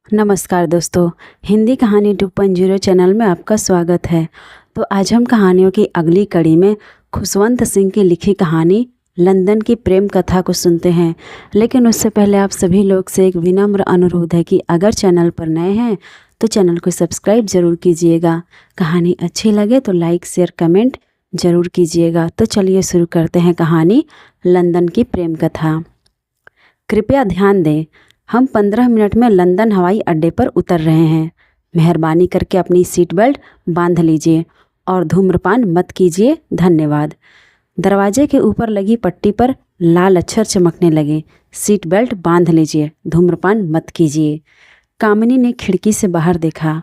नमस्कार दोस्तों, हिंदी कहानी 2.0 चैनल में आपका स्वागत है। तो आज हम कहानियों की अगली कड़ी में खुशवंत सिंह की लिखी कहानी लंदन की प्रेम कथा को सुनते हैं। लेकिन उससे पहले आप सभी लोग से एक विनम्र अनुरोध है कि अगर चैनल पर नए हैं तो चैनल को सब्सक्राइब ज़रूर कीजिएगा। कहानी अच्छी लगे तो लाइक शेयर कमेंट ज़रूर कीजिएगा। तो चलिए शुरू करते हैं कहानी लंदन की प्रेम कथा। कृपया ध्यान दें, हम 15 मिनट में लंदन हवाई अड्डे पर उतर रहे हैं। मेहरबानी करके अपनी सीट बेल्ट बांध लीजिए और धूम्रपान मत कीजिए, धन्यवाद। दरवाजे के ऊपर लगी पट्टी पर लाल अक्षर चमकने लगे, सीट बेल्ट बांध लीजिए, धूम्रपान मत कीजिए। कामिनी ने खिड़की से बाहर देखा।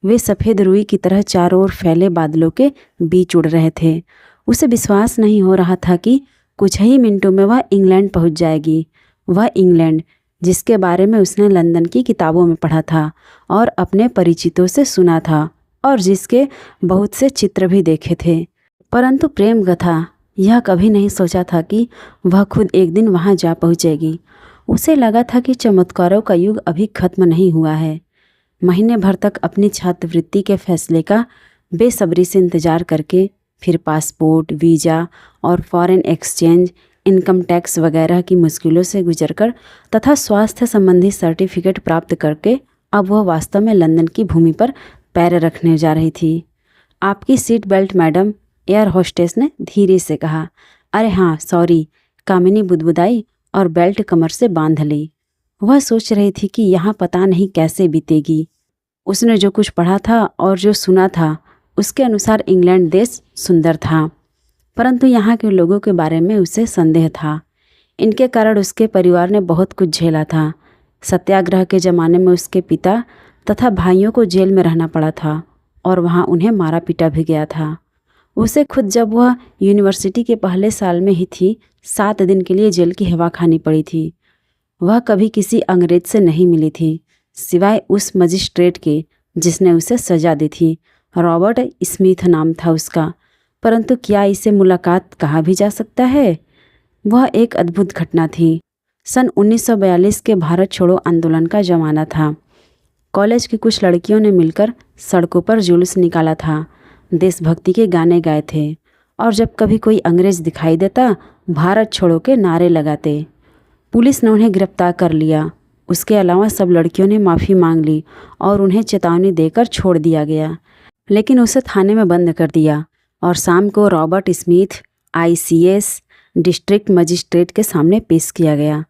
वे सफ़ेद रुई की तरह चारों ओर फैले बादलों के बीच उड़ रहे थे। उसे विश्वास नहीं हो रहा था कि कुछ ही मिनटों में वह इंग्लैंड पहुंच जाएगी। वह इंग्लैंड जिसके बारे में उसने लंदन की किताबों में पढ़ा था और अपने परिचितों से सुना था और जिसके बहुत से चित्र भी देखे थे। परंतु प्रेम कथा, यह कभी नहीं सोचा था कि वह खुद एक दिन वहां जा पहुंचेगी। उसे लगा था कि चमत्कारों का युग अभी खत्म नहीं हुआ है। महीने भर तक अपनी छात्रवृत्ति के फैसले का बेसब्री से इंतजार करके फिर पासपोर्ट, वीज़ा और फॉरेन एक्सचेंज, इनकम टैक्स वगैरह की मुश्किलों से गुजरकर तथा स्वास्थ्य संबंधी सर्टिफिकेट प्राप्त करके अब वह वास्तव में लंदन की भूमि पर पैर रखने जा रही थी। आपकी seat belt madam, air hostess ने धीरे से कहा। अरे हाँ, सॉरी, कामिनी बुदबुदाई और बेल्ट कमर से बांध ली। वह सोच रही थी कि यहाँ पता नहीं कैसे बीतेगी। उसने जो कुछ पढ़ा था और जो सुना था उसके अनुसार इंग्लैंड देश सुंदर था, परंतु यहाँ के लोगों के बारे में उसे संदेह था। इनके कारण उसके परिवार ने बहुत कुछ झेला था। सत्याग्रह के ज़माने में उसके पिता तथा भाइयों को जेल में रहना पड़ा था और वहाँ उन्हें मारा पीटा भी गया था। उसे खुद जब वह यूनिवर्सिटी के पहले साल में ही थी, 7 दिन के लिए जेल की हवा खानी पड़ी थी। वह कभी किसी अंग्रेज से नहीं मिली थी, सिवाय उस मजिस्ट्रेट के जिसने उसे सजा दी थी। रॉबर्ट स्मिथ नाम था उसका, परंतु क्या इसे मुलाकात कहा भी जा सकता है? वह एक अद्भुत घटना थी। सन 1942 के भारत छोड़ो आंदोलन का जमाना था। कॉलेज की कुछ लड़कियों ने मिलकर सड़कों पर जुलूस निकाला था, देशभक्ति के गाने गाए थे और जब कभी कोई अंग्रेज दिखाई देता भारत छोड़ो के नारे लगाते। पुलिस ने उन्हें गिरफ्तार कर लिया। उसके अलावा सब लड़कियों ने माफ़ी मांग ली और उन्हें चेतावनी देकर छोड़ दिया गया, लेकिन उसे थाने में बंद कर दिया और शाम को Robert Smith ICS district magistrate के सामने पेश किया गया।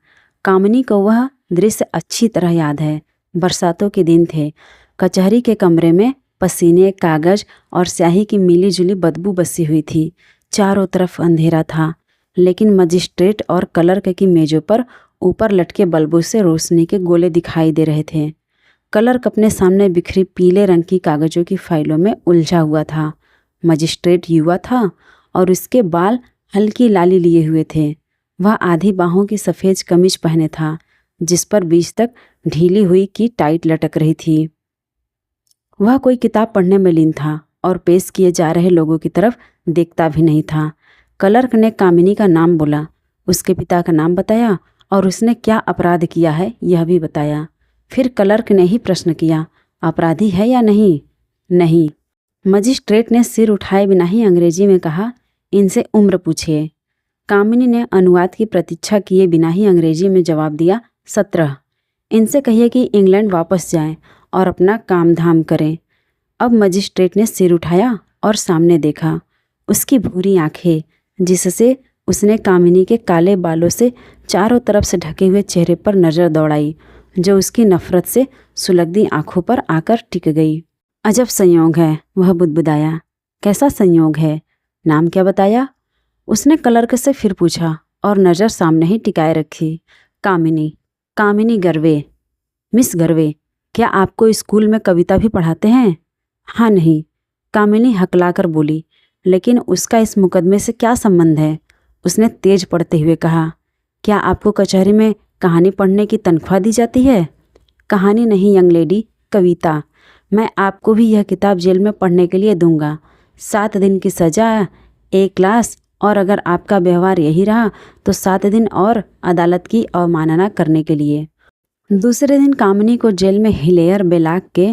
कामिनी को वह दृश्य अच्छी तरह याद है। बरसातों के दिन थे। कचहरी के कमरे में पसीने, कागज और स्याही की मिली-जुली बदबू बसी हुई थी। चारों तरफ अंधेरा था, लेकिन मजिस्ट्रेट और क्लर्क की मेज़ों पर ऊपर लटके बल्बों से रोशनी के गोले दिखाई दे रहे थे। क्लर्क अपने सामने बिखरी पीले रंग की कागजों की फाइलों में उलझा हुआ था। मजिस्ट्रेट युवा था और उसके बाल हल्की लाली लिए हुए थे। वह आधी बाहों की सफ़ेद कमीज पहने था, जिस पर बीच तक ढीली हुई की टाइट लटक रही थी। वह कोई किताब पढ़ने में लीन था और पेश किए जा रहे लोगों की तरफ देखता भी नहीं था। क्लर्क ने कामिनी का नाम बोला, उसके पिता का नाम बताया और उसने क्या अपराध किया है यह भी बताया। फिर क्लर्क ने ही प्रश्न किया, अपराधी है या नहीं? नहीं। मजिस्ट्रेट ने सिर उठाए बिना ही अंग्रेजी में कहा, इनसे उम्र पूछिए। कामिनी ने अनुवाद की प्रतीक्षा किए बिना ही अंग्रेजी में जवाब दिया, 17। इनसे कहिए कि इंग्लैंड वापस जाएं और अपना काम धाम करें। अब मजिस्ट्रेट ने सिर उठाया और सामने देखा। उसकी भूरी आंखें, जिससे उसने कामिनी के काले बालों से चारों तरफ से ढके हुए चेहरे पर नज़र दौड़ाई, जो उसकी नफरत से सुलगती आंखों पर आकर टिक गई। अजब संयोग है, वह बुदबुदाया। कैसा संयोग है? नाम क्या बताया? उसने क्लर्क से फिर पूछा और नज़र सामने ही टिकाए रखी। कामिनी। कामिनी गर्वे। मिस गर्वे, क्या आपको स्कूल में कविता भी पढ़ाते हैं? हाँ नहीं, कामिनी हकलाकर बोली। लेकिन उसका इस मुकदमे से क्या संबंध है? उसने तेज पड़ते हुए कहा। क्या आपको कचहरी में कहानी पढ़ने की तनख्वाह दी जाती है? कहानी नहीं यंग लेडी, कविता। मैं आपको भी यह किताब जेल में पढ़ने के लिए दूंगा। 7 दिन की सज़ा, 1 क्लास, और अगर आपका व्यवहार यही रहा तो 7 दिन और अदालत की अवमानना करने के लिए। दूसरे दिन कामिनी को जेल में हिलेयर बेलाक के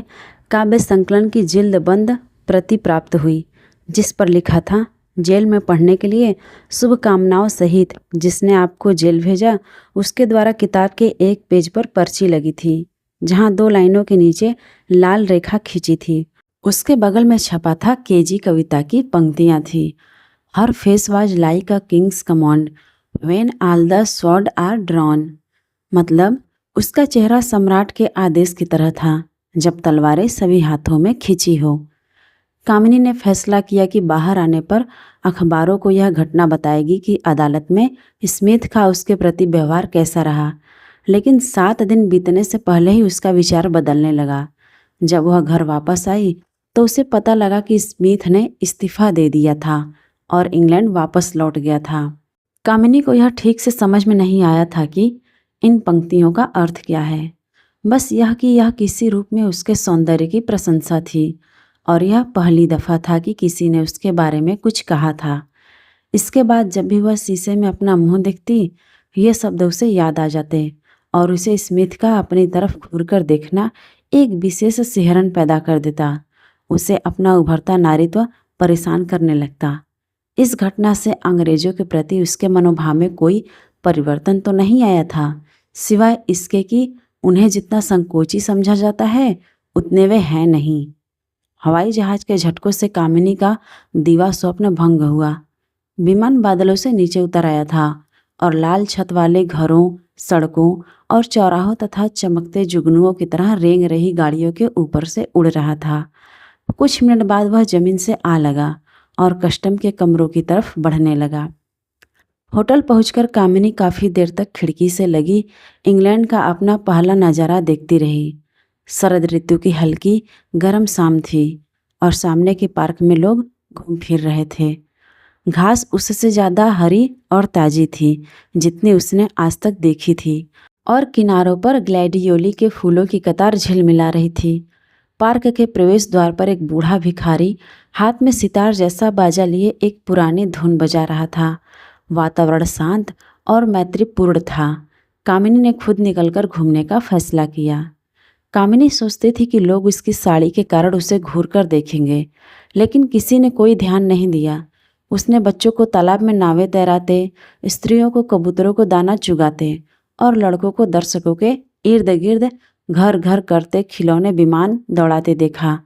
काव्य संकलन की जिल्दबंद प्रति प्राप्त हुई, जिस पर लिखा था, जेल में पढ़ने के लिए शुभकामनाओं सहित जिसने आपको जेल भेजा उसके द्वारा किताब के एक पेज पर पर्ची लगी थी, जहां 2 लाइनों के नीचे लाल रेखा खींची थी। उसके बगल में छपा था केजी कविता की पंक्तियां थी। हर face was like a king's command when all the sword are drawn. मतलब उसका चेहरा सम्राट के आदेश की तरह था जब तलवारें सभी हाथों में खींची हो। कामिनी ने फैसला किया कि बाहर आने पर अखबारों को यह घटना बताएगी कि अदालत में स्मिथ का उसके प्रति व्यवहार कैसा रहा। लेकिन 7 दिन बीतने से पहले ही उसका विचार बदलने लगा। जब वह घर वापस आई तो उसे पता लगा कि स्मिथ ने इस्तीफा दे दिया था और इंग्लैंड वापस लौट गया था। कामिनी को यह ठीक से समझ में नहीं आया था कि इन पंक्तियों का अर्थ क्या है। बस यह कि यह किसी रूप में उसके सौंदर्य की प्रशंसा थी और यह पहली दफ़ा था कि किसी ने उसके बारे में कुछ कहा था। इसके बाद जब भी वह शीशे में अपना मुंह देखती, ये शब्द उसे याद आ जाते और उसे स्मिथ का अपनी तरफ घूरकर देखना एक विशेष सिहरन पैदा कर देता। उसे अपना उभरता नारीत्व परेशान करने लगता। इस घटना से अंग्रेजों के प्रति उसके मनोभाव में कोई परिवर्तन तो नहीं आया था, सिवाय इसके कि उन्हें जितना संकोची समझा जाता है उतने वे हैं नहीं। हवाई जहाज के झटकों से कामिनी का दीवा स्वप्न भंग हुआ। विमान बादलों से नीचे उतर आया था और लाल छत वाले घरों, सड़कों और चौराहों तथा चमकते जुगनुओं की तरह रेंग रही गाड़ियों के ऊपर से उड़ रहा था। कुछ मिनट बाद वह जमीन से आ लगा और कस्टम के कमरों की तरफ बढ़ने लगा। होटल पहुंचकर कामिनी काफ़ी देर तक खिड़की से लगी इंग्लैंड का अपना पहला नज़ारा देखती रही। शरद ऋतु की हल्की गर्म शाम थी और सामने के पार्क में लोग घूम फिर रहे थे। घास उससे ज़्यादा हरी और ताज़ी थी जितनी उसने आज तक देखी थी और किनारों पर ग्लैडियोली के फूलों की कतार झिलमिला रही थी। पार्क के प्रवेश द्वार पर एक बूढ़ा भिखारी हाथ में सितार जैसा बाजा लिए एक पुरानी धुन बजा रहा था। वातावरण शांत और मैत्रीपूर्ण था। कामिनी ने खुद निकलकर घूमने का फैसला किया। कामिनी सोचती थी कि लोग उसकी साड़ी के कारण उसे घूरकर देखेंगे, लेकिन किसी ने कोई ध्यान नहीं दिया। उसने बच्चों को तालाब में नावें तैराते, स्त्रियों को कबूतरों को दाना चुगाते और लड़कों को दर्शकों के इर्द गिर्द घर घर करते खिलौने विमान दौड़ाते देखा।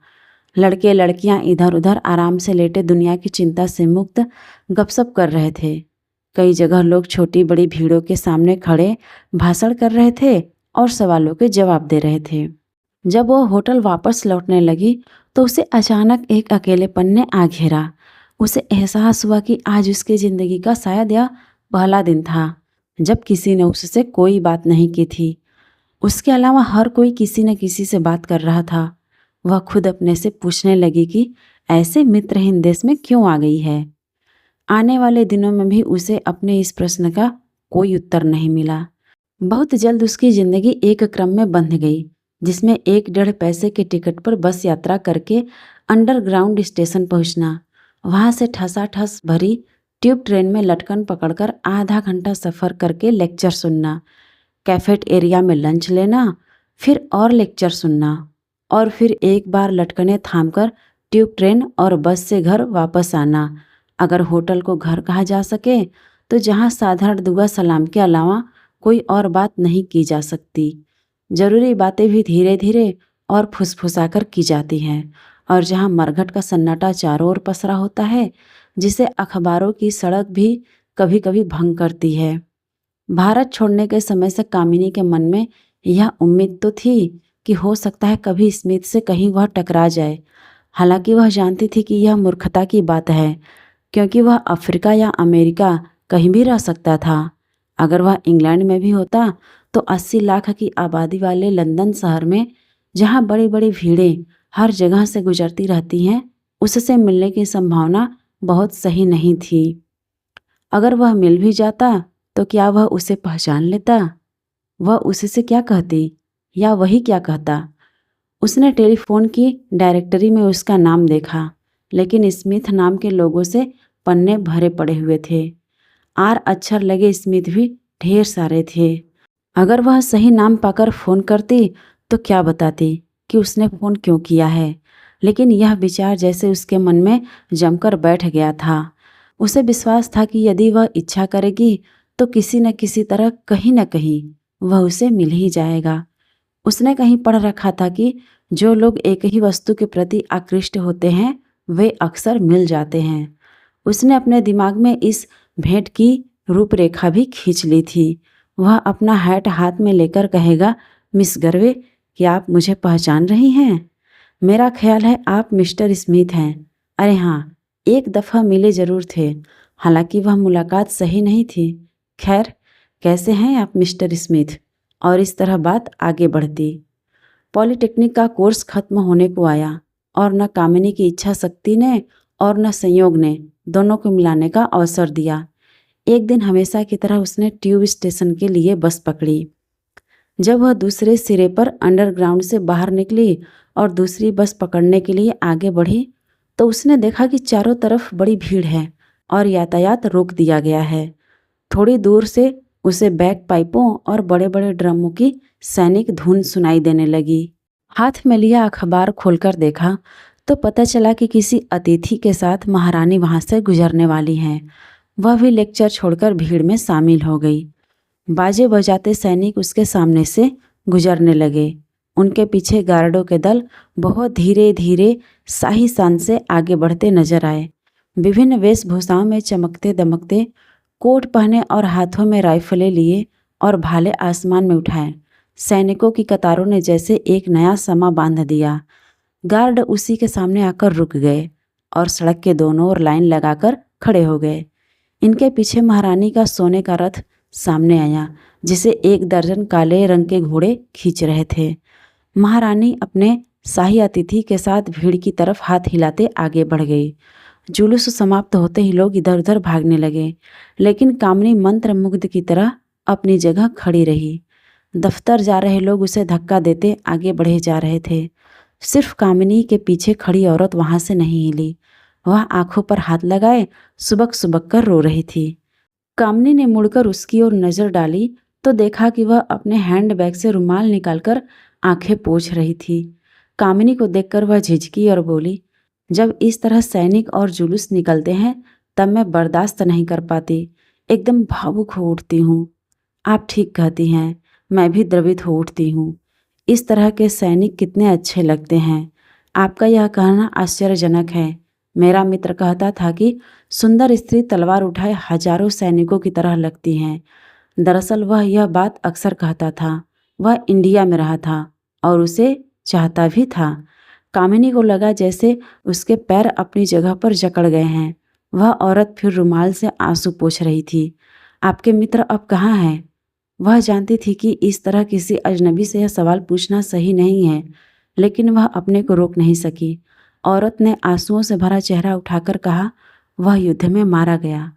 लड़के लड़कियां इधर उधर आराम से लेटे दुनिया की चिंता से मुक्त गपशप कर रहे थे। कई जगह लोग छोटी बड़ी भीड़ों के सामने खड़े भाषण कर रहे थे और सवालों के जवाब दे रहे थे। जब वो होटल वापस लौटने लगी तो उसे अचानक एक अकेलेपन ने आ घेरा। उसे एहसास हुआ कि आज उसकी ज़िंदगी का शायद यह पहला दिन था जब किसी ने उससे कोई बात नहीं की थी। उसके अलावा हर कोई किसी न किसी से बात कर रहा था। वह खुद अपने से पूछने लगी कि ऐसे मित्रहीन देश में क्यों आ गई है। आने वाले दिनों में भी उसे अपने इस प्रश्न का कोई उत्तर नहीं मिला। बहुत जल्द उसकी ज़िंदगी एक क्रम में बंध गई, जिसमें 1-1.5 पैसे के टिकट पर बस यात्रा करके अंडरग्राउंड स्टेशन पहुंचना, वहां से ठसाठस भरी ट्यूब ट्रेन में लटकन पकड़कर आधा घंटा सफ़र करके लेक्चर सुनना, कैफेट एरिया में लंच लेना, फिर और लेक्चर सुनना और फिर एक बार लटकने थामकर ट्यूब ट्रेन और बस से घर वापस आना। अगर होटल को घर कहा जा सके तो जहाँ साधारण दुआ सलाम के अलावा कोई और बात नहीं की जा सकती। ज़रूरी बातें भी धीरे धीरे और फुसफुसाकर की जाती हैं और जहाँ मरघट का सन्नाटा चारों ओर पसरा होता है, जिसे अखबारों की सड़क भी कभी कभी भंग करती है। भारत छोड़ने के समय से कामिनी के मन में यह उम्मीद तो थी कि हो सकता है कभी स्मिथ से कहीं वह टकरा जाए। हालांकि वह जानती थी कि यह मूर्खता की बात है, क्योंकि वह अफ्रीका या अमेरिका कहीं भी रह सकता था। अगर वह इंग्लैंड में भी होता तो 80 लाख की आबादी वाले लंदन शहर में, जहाँ बड़ी बड़ी भीड़ें हर जगह से गुजरती रहती हैं, उससे मिलने की संभावना बहुत सही नहीं थी। अगर वह मिल भी जाता तो क्या वह उसे पहचान लेता? वह उससे क्या कहती या वही क्या कहता? उसने टेलीफोन की डायरेक्टरी में उसका नाम देखा, लेकिन स्मिथ नाम के लोगों से पन्ने भरे पड़े हुए थे। आर अक्षर लगे स्मिथ भी ढेर सारे थे। अगर वह सही नाम पाकर फ़ोन करती तो क्या बताती कि उसने फ़ोन क्यों किया है। लेकिन यह विचार जैसे उसके मन में जमकर बैठ गया था। उसे विश्वास था कि यदि वह इच्छा करेगी तो किसी न किसी तरह कहीं न कहीं वह उसे मिल ही जाएगा। उसने कहीं पढ़ रखा था कि जो लोग एक ही वस्तु के प्रति आकृष्ट होते हैं वे अक्सर मिल जाते हैं। उसने अपने दिमाग में इस भेंट की रूपरेखा भी खींच ली थी। वह अपना हैट हाथ में लेकर कहेगा, मिस गर्वे, क्या आप मुझे पहचान रही हैं? मेरा ख्याल है आप मिस्टर स्मिथ हैं। अरे हाँ, एक दफ़ा मिले ज़रूर थे, हालांकि वह मुलाकात सही नहीं थी। खैर, कैसे हैं आप मिस्टर स्मिथ? और इस तरह बात आगे बढ़ती। पॉलिटेक्निक का कोर्स खत्म होने को आया और न कामिनी की इच्छा शक्ति ने और न संयोग ने दोनों को मिलाने का अवसर दिया। एक दिन हमेशा की तरह उसने ट्यूब स्टेशन के लिए बस पकड़ी। जब वह दूसरे सिरे पर अंडरग्राउंड से बाहर निकली और दूसरी बस पकड़ने के लिए आगे बढ़ी तो उसने देखा कि चारों तरफ बड़ी भीड़ है और यातायात रोक दिया गया है। थोड़ी दूर से उसे बैक पाइपों और बड़े बड़े ड्रमों की सैनिक धुन सुनाई देने लगी। हाथ में लिया अखबार खोलकर देखा तो पता चला कि किसी अतिथि के साथ महारानी वहां से गुजरने वाली हैं। वह भी लेक्चर छोड़कर भीड़ में शामिल हो गई। बाजे बजाते सैनिक उसके सामने से गुजरने लगे। उनके पीछे गार्डों के दल बहुत धीरे धीरे शाही शान से आगे बढ़ते नजर आए। विभिन्न वेशभूषाओं में चमकते दमकते कोट पहने और हाथों में राइफलें लिए और भाले आसमान में उठाए सैनिकों की कतारों ने जैसे एक नया समा बांध दिया। गार्ड उसी के सामने आकर रुक गए और सड़क के दोनों ओर लाइन लगाकर खड़े हो गए। इनके पीछे महारानी का सोने का रथ सामने आया जिसे 1 दर्जन काले रंग के घोड़े खींच रहे थे। महारानी अपने शाही अतिथि के साथ भीड़ की तरफ हाथ हिलाते आगे बढ़ गई। जुलूस समाप्त होते ही लोग इधर उधर भागने लगे, लेकिन कामिनी मंत्र मुग्ध की तरह अपनी जगह खड़ी रही। दफ्तर जा रहे लोग उसे धक्का देते आगे बढ़े जा रहे थे। सिर्फ कामिनी के पीछे खड़ी औरत वहां से नहीं हिली। वह आंखों पर हाथ लगाए सुबक सुबक कर रो रही थी। कामिनी ने मुड़कर उसकी ओर नजर डाली तो देखा कि वह अपने हैंडबैग से रुमाल निकालकर आंखें पोंछ रही थी। कामिनी को देखकर वह झिझकी और बोली, जब इस तरह सैनिक और जुलूस निकलते हैं तब मैं बर्दाश्त नहीं कर पाती, एकदम भावुक हो उठती हूँ। आप ठीक कहती हैं, मैं भी द्रवित हो उठती हूँ। इस तरह के सैनिक कितने अच्छे लगते हैं। आपका यह कहना आश्चर्यजनक है। मेरा मित्र कहता था कि सुंदर स्त्री तलवार उठाए हजारों सैनिकों की तरह लगती हैं। दरअसल वह यह बात अक्सर कहता था। वह इंडिया में रहा था और उसे चाहता भी था। कामिनी को लगा जैसे उसके पैर अपनी जगह पर जकड़ गए हैं। वह औरत फिर रुमाल से आंसू पोंछ रही थी। आपके मित्र अब कहाँ हैं? वह जानती थी कि इस तरह किसी अजनबी से यह सवाल पूछना सही नहीं है, लेकिन वह अपने को रोक नहीं सकी। औरत ने आंसुओं से भरा चेहरा उठाकर कहा, वह युद्ध में मारा गया।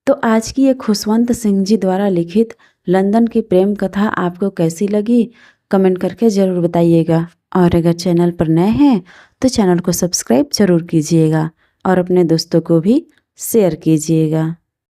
तो आज की ये खुशवंत सिंह जी द्वारा लिखित लंदन की प्रेम कथा आपको कैसी लगी, कमेंट करके ज़रूर बताइएगा। और अगर चैनल पर नए हैं तो चैनल को सब्सक्राइब जरूर कीजिएगा और अपने दोस्तों को भी शेयर कीजिएगा।